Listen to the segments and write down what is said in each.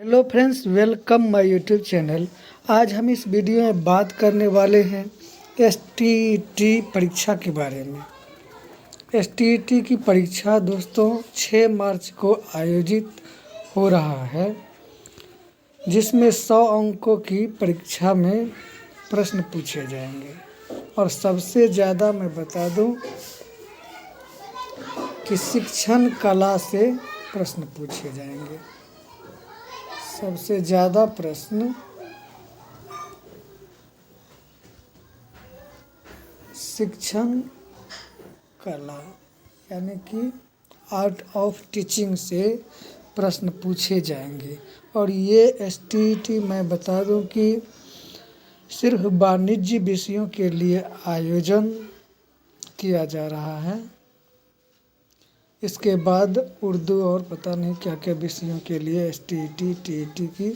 Hello friends, welcome my YouTube channel. आज हम इस वीडियो में बात करने वाले हैं एसटीईटी परीक्षा के बारे में। एसटीईटी की परीक्षा दोस्तों 6 मार्च को आयोजित हो रहा है, जिसमें 100 अंकों की परीक्षा में प्रश्न पूछे जाएंगे। और सबसे ज़्यादा मैं बता दूं कि शिक्षण कला से प्रश्न पूछे जाएंगे। सबसे ज़्यादा प्रश्न शिक्षण कला यानी कि आर्ट ऑफ टीचिंग से प्रश्न पूछे जाएंगे। और ये एसटीईटी मैं बता दूं कि सिर्फ वाणिज्य विषयों के लिए आयोजन किया जा रहा है। इसके बाद उर्दू और पता नहीं क्या क्या विषयों के लिए एसटीईटी टीईटी की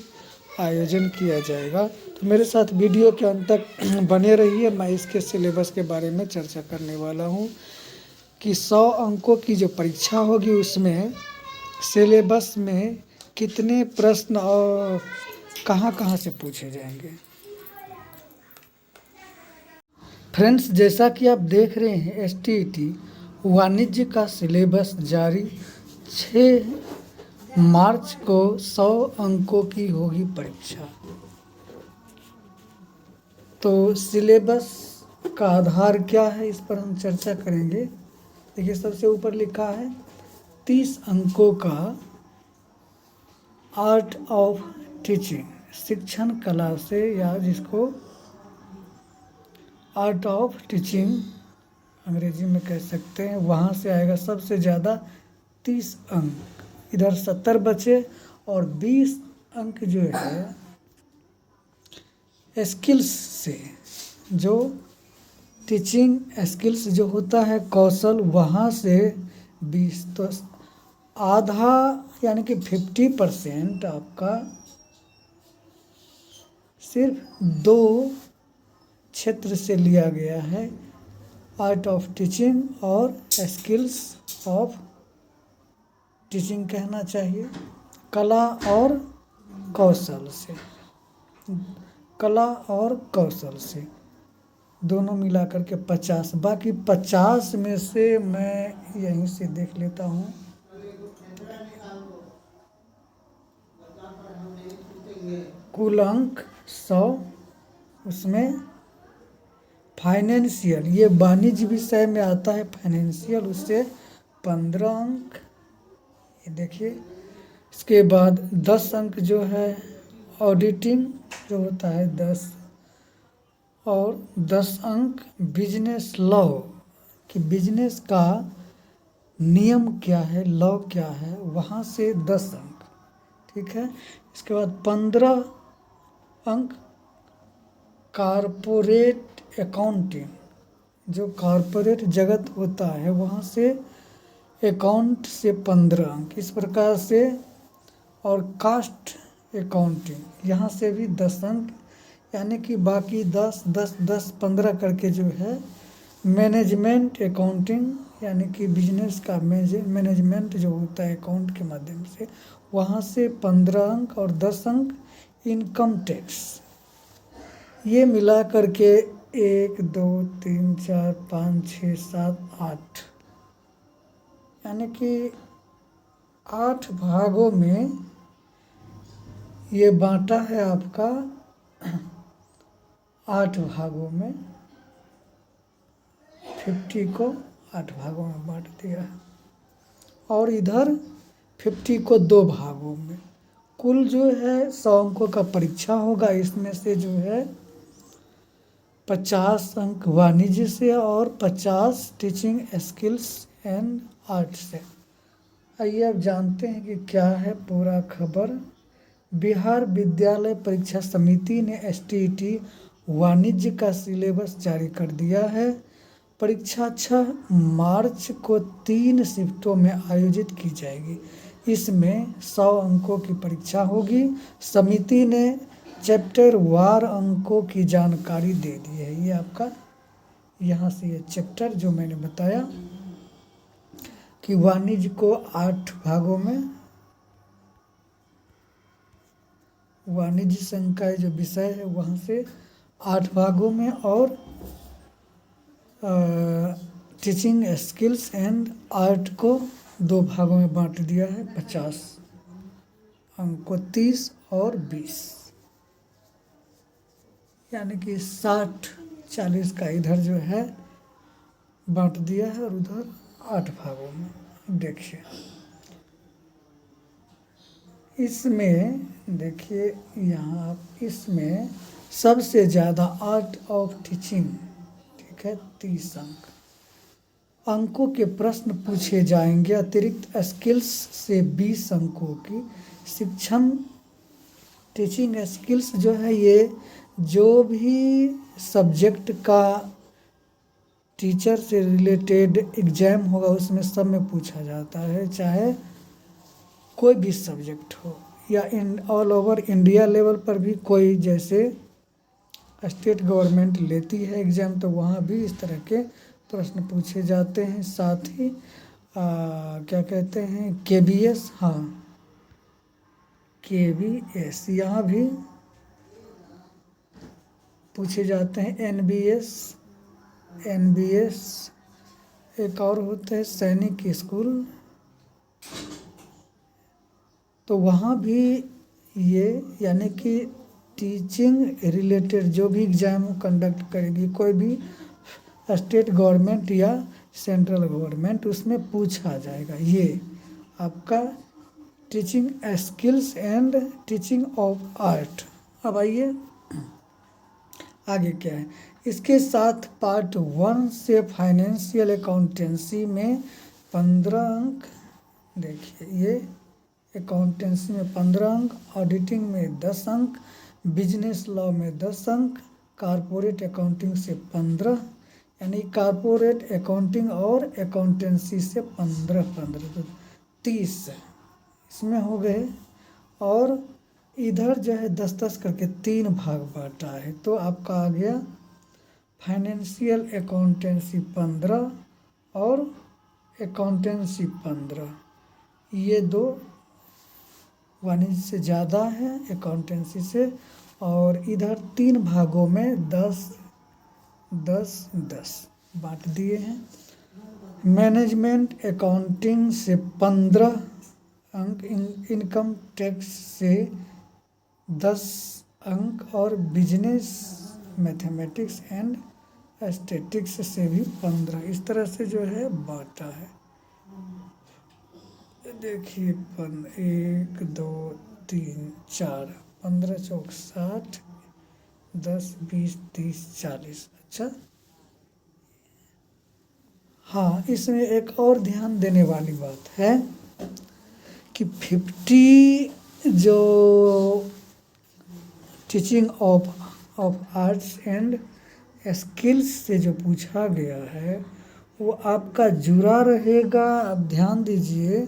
आयोजन किया जाएगा। तो मेरे साथ वीडियो के अंत तक बने रहिए। मैं इसके सिलेबस के बारे में चर्चा करने वाला हूँ कि 100 अंकों की जो परीक्षा होगी उसमें सिलेबस में कितने प्रश्न और कहाँ कहाँ से पूछे जाएंगे। फ्रेंड्स, जैसा कि आप देख रहे हैं, एसटीईटी वाणिज्य का सिलेबस जारी 6 मार्च को 100 अंकों की होगी परीक्षा। तो सिलेबस का आधार क्या है, इस पर हम चर्चा करेंगे। देखिए, सबसे ऊपर लिखा है 30 अंकों का आर्ट ऑफ टीचिंग, शिक्षण कला से, या जिसको आर्ट ऑफ टीचिंग अंग्रेजी में कह सकते हैं, वहाँ से आएगा सबसे ज़्यादा 30 अंक। इधर 70 बचे और 20 अंक जो है स्किल्स से, जो टीचिंग स्किल्स जो होता है कौशल, वहाँ से 20। तो आधा यानी कि 50% आपका सिर्फ 2 क्षेत्र से लिया गया है, आर्ट ऑफ टीचिंग और स्किल्स ऑफ टीचिंग कहना चाहिए, कला और कौशल से। कला और कौशल से दोनों मिला करके 50। बाकी 50 में से मैं यहीं से देख लेता हूँ। कुल अंक 100, उसमें फाइनेंशियल, ये वाणिज्य विषय में आता है, फाइनेंशियल, उससे 15 अंक। ये देखिए, इसके बाद 10 अंक जो है ऑडिटिंग जो होता है 10, और 10 अंक बिजनेस लॉ, कि बिजनेस का नियम क्या है, लॉ क्या है, वहाँ से 10 अंक। ठीक है। इसके बाद 15 अंक कारपोरेट अकाउंटिंग, जो कॉरपोरेट जगत होता है वहाँ से अकाउंट से 15 अंक, इस प्रकार से। और कास्ट अकाउंटिंग, यहाँ से भी 10 अंक, यानी कि बाकी 10 10 10 15 करके जो है मैनेजमेंट अकाउंटिंग, यानी कि बिजनेस का मैनेजमेंट जो होता है अकाउंट के माध्यम से, वहाँ से 15 अंक, और 10 अंक इनकम टैक्स। ये मिला करके 1 2 3 4 5 6 7 8, यानी कि 8 भागों में ये बांटा है आपका। 8 भागों में 50 को 8 भागों में बांट दिया है, और इधर 50 को 2 भागों में। कुल जो है 100 अंकों का परीक्षा होगा। इसमें से जो है 50 अंक वाणिज्य से और 50 टीचिंग स्किल्स एंड आर्ट से। आइए अब जानते हैं कि क्या है पूरा खबर। बिहार विद्यालय परीक्षा समिति ने एसटीईटी वाणिज्य का सिलेबस जारी कर दिया है। परीक्षा 6 मार्च को 3 शिफ्टों में आयोजित की जाएगी। इसमें 100 अंकों की परीक्षा होगी। समिति ने चैप्टर वार अंकों की जानकारी दे दी है। ये आपका यहाँ से ये चैप्टर जो मैंने बताया कि वाणिज्य को 8 भागों में वाणिज्य संकाय जो विषय है वहाँ से 8 भागों में, और टीचिंग स्किल्स एंड आर्ट को 2 भागों में बांट दिया है। 50 अंक को 30 और 20, यानी कि 60-40 का इधर जो है बांट दिया है और उधर 8 भागों में। देखिए इसमें, देखिए यहाँ इसमें सबसे ज़्यादा आर्ट ऑफ टीचिंग, ठीक है, 30 अंकों के प्रश्न पूछे जाएंगे। अतिरिक्त स्किल्स से 20 अंकों की शिक्षण, टीचिंग स्किल्स जो है ये जो भी सब्जेक्ट का टीचर से रिलेटेड एग्जाम होगा उसमें सब में पूछा जाता है, चाहे कोई भी सब्जेक्ट हो, या ऑल ओवर इंडिया लेवल पर भी कोई, जैसे स्टेट गवर्नमेंट लेती है एग्ज़ाम तो वहाँ भी इस तरह के प्रश्न पूछे जाते हैं। साथ ही क्या कहते हैं, KBS, हाँ KBS यहाँ भी पूछे जाते हैं। NBS एक और होता है सैनिक स्कूल, तो वहाँ भी ये, यानी कि टीचिंग रिलेटेड जो भी एग्ज़ाम कंडक्ट करेगी कोई भी स्टेट गवर्नमेंट या सेंट्रल गवर्नमेंट, उसमें पूछा जाएगा। ये आपका teaching skills and teaching of art. अब आइए आगे क्या है। इसके साथ पार्ट 1 से फाइनेंशियल अकाउंटेंसी में 15 अंक, देखिए ये अकाउंटेंसी में 15 अंक, ऑडिटिंग में 10 अंक, बिजनेस लॉ में 10 अंक, कारपोरेट अकाउंटिंग से 15, यानी कारपोरेट अकाउंटिंग और अकाउंटेंसी से 15 तो 30 इसमें हो गए। और इधर जो है 10-10 करके 3 भाग बांटा है, तो आपका आ गया फाइनेंशियल अकाउंटेंसी 15 और अकाउंटेंसी 15, ये 2 वाणिज्य से ज़्यादा है अकाउंटेंसी से, और इधर 3 भागों में 10-10-10 बांट दिए हैं। मैनेजमेंट अकाउंटिंग से 15 अंक, इनकम टैक्स से 10 अंक, और बिजनेस मैथमेटिक्स एंड स्टैटिस्टिक्स से भी 15, इस तरह से जो है बांटा है। देखिए 1 2 3 4 15 चौक 60, 10 20 30 40। अच्छा हाँ, इसमें एक और ध्यान देने वाली बात है कि 50 जो teaching of arts and skills से जो पूछा गया है वो आपका जुड़ा रहेगा। अब ध्यान दीजिए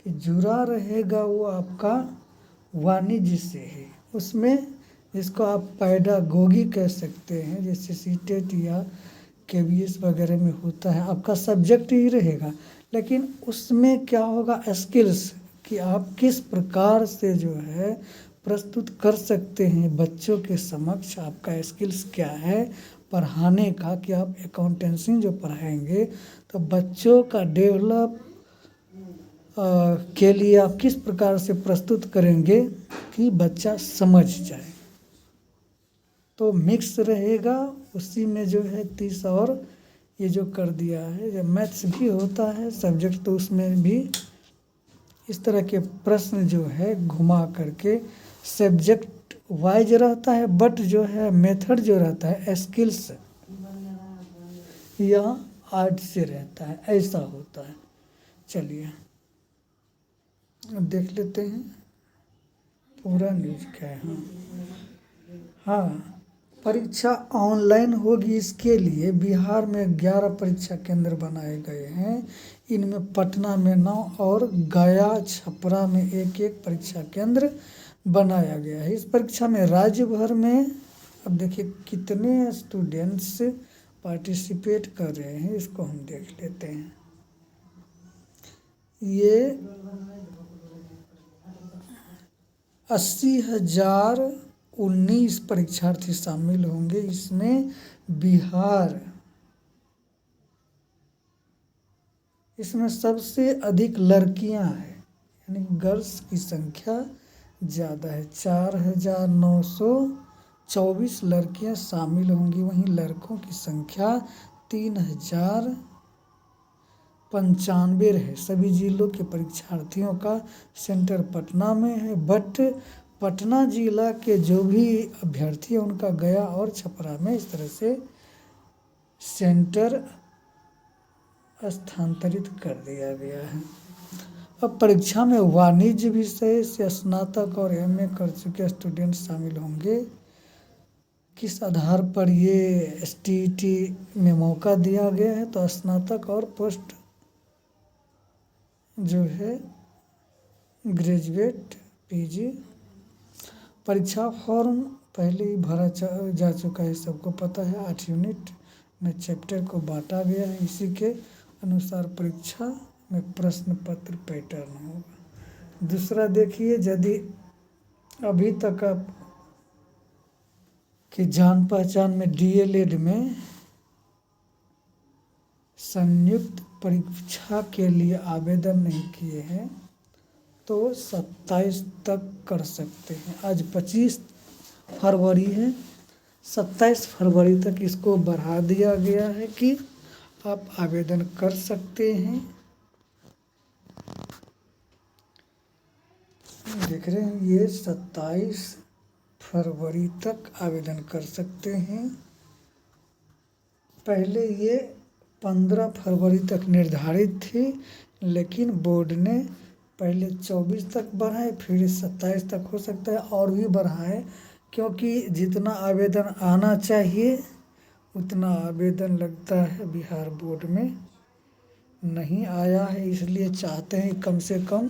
कि जुड़ा रहेगा वो आपका वाणिज्य से है। उसमें जिसको आप पैडागोगी कह सकते हैं, जैसे सीटेट या KBS वगैरह में होता है, आपका सब्जेक्ट ही रहेगा, लेकिन उसमें क्या होगा, स्किल्स, कि आप किस प्रकार से जो है प्रस्तुत कर सकते हैं बच्चों के समक्ष, आपका स्किल्स क्या है पढ़ाने का, कि आप अकाउंटेंसी जो पढ़ाएंगे तो बच्चों का डेवलप के लिए आप किस प्रकार से प्रस्तुत करेंगे कि बच्चा समझ जाए, तो मिक्स रहेगा उसी में जो है 30। और ये जो कर दिया है, जब मैथ्स भी होता है सब्जेक्ट तो उसमें भी इस तरह के प्रश्न जो है घुमा करके सब्जेक्ट वाइज रहता है, बट जो है मेथड जो रहता है स्किल्स या आर्ट से रहता है, ऐसा होता है। चलिए अब देख लेते हैं पूरा न्यूज क्या है। हाँ, परीक्षा ऑनलाइन होगी, इसके लिए बिहार में 11 परीक्षा केंद्र बनाए गए हैं। इनमें पटना में 9 और गया छपरा में 1-1 परीक्षा केंद्र बनाया गया है। इस परीक्षा में राज्य भर में, अब देखिए कितने स्टूडेंट्स पार्टिसिपेट कर रहे हैं, इसको हम देख लेते हैं। ये 80,019 परीक्षार्थी शामिल होंगे। इसमें बिहार इसमें सबसे अधिक लड़कियां हैं, यानी गर्ल्स की संख्या ज़्यादा है। 4,924 लड़कियां शामिल होंगी, वहीं लड़कों की संख्या 3,095 है। सभी जिलों के परीक्षार्थियों का सेंटर पटना में है, बट पटना जिला के जो भी अभ्यर्थी हैं उनका गया और छपरा में इस तरह से सेंटर स्थानांतरित कर दिया गया है। अब परीक्षा में वाणिज्य विषय से स्नातक और एमए कर चुके स्टूडेंट शामिल होंगे। किस आधार पर ये एसटीईटी में मौका दिया गया है, तो स्नातक और पोस्ट जो है ग्रेजुएट पीजी। परीक्षा फॉर्म पहले ही भरा जा चुका है, सबको पता है। 8 यूनिट में चैप्टर को बांटा गया है, इसी के अनुसार परीक्षा में प्रश्न पत्र पैटर्न होगा। दूसरा देखिए, यदि अभी तक आप कि जान पहचान में डीएलएड में संयुक्त परीक्षा के लिए आवेदन नहीं किए हैं तो 27 तक कर सकते हैं। आज 25 फरवरी है, 27 फरवरी तक इसको बढ़ा दिया गया है कि आप आवेदन कर सकते हैं। देख रहे हैं, ये 27 फरवरी तक आवेदन कर सकते हैं। पहले ये 15 फरवरी तक निर्धारित थी, लेकिन बोर्ड ने पहले 24 तक बढ़ाए, फिर 27 तक हो सकता है और भी बढ़ाए, क्योंकि जितना आवेदन आना चाहिए उतना आवेदन लगता है बिहार बोर्ड में नहीं आया है, इसलिए चाहते हैं कम से कम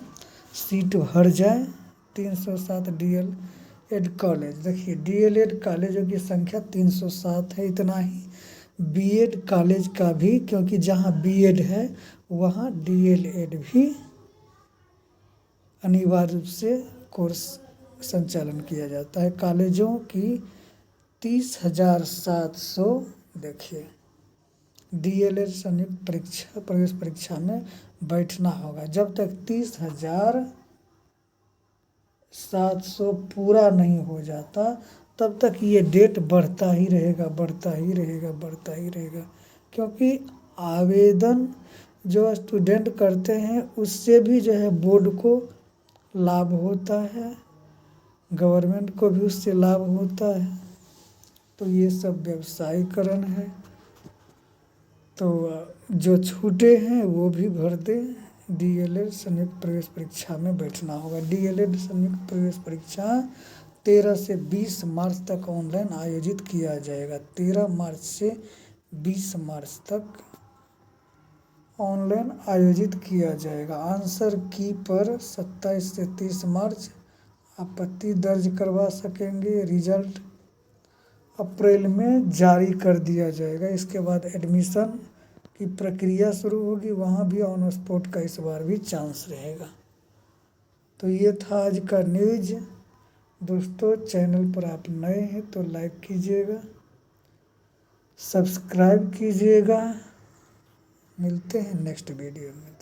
सीट भर जाए। 307 डीएलएड कॉलेज, देखिए डीएलएड कॉलेजों की संख्या 307 है, इतना ही। बीएड कॉलेज का भी, क्योंकि जहाँ बीएड है वहाँ डीएलएड भी अनिवार्य रूप से कोर्स संचालन किया जाता है। कॉलेजों की 30,700 देखिए डीएलएड संयुक्त परीक्षा प्रवेश परीक्षा में बैठना होगा। जब तक 30,700 पूरा नहीं हो जाता तब तक ये डेट बढ़ता ही रहेगा, बढ़ता ही रहेगा, बढ़ता ही रहेगा, क्योंकि आवेदन जो स्टूडेंट करते हैं उससे भी जो है बोर्ड को लाभ होता है, गवर्नमेंट को भी उससे लाभ होता है। तो ये सब व्यवसायीकरण है, तो जो छूटे हैं वो भी भर दें। डीएलएड संयुक्त प्रवेश परीक्षा में बैठना होगा। डीएलएड संयुक्त प्रवेश परीक्षा 13 से 20 मार्च तक ऑनलाइन आयोजित किया जाएगा। 13 मार्च से 20 मार्च तक ऑनलाइन आयोजित किया जाएगा। आंसर की पर 27 से 30 मार्च आपत्ति दर्ज करवा सकेंगे। रिजल्ट अप्रैल में जारी कर दिया जाएगा। इसके बाद एडमिशन की प्रक्रिया शुरू होगी, वहाँ भी ऑन स्पॉट का इस बार भी चांस रहेगा। तो ये था आज का न्यूज़। दोस्तों, चैनल पर आप नए हैं तो लाइक कीजिएगा, सब्सक्राइब कीजिएगा। मिलते हैं नेक्स्ट वीडियो में।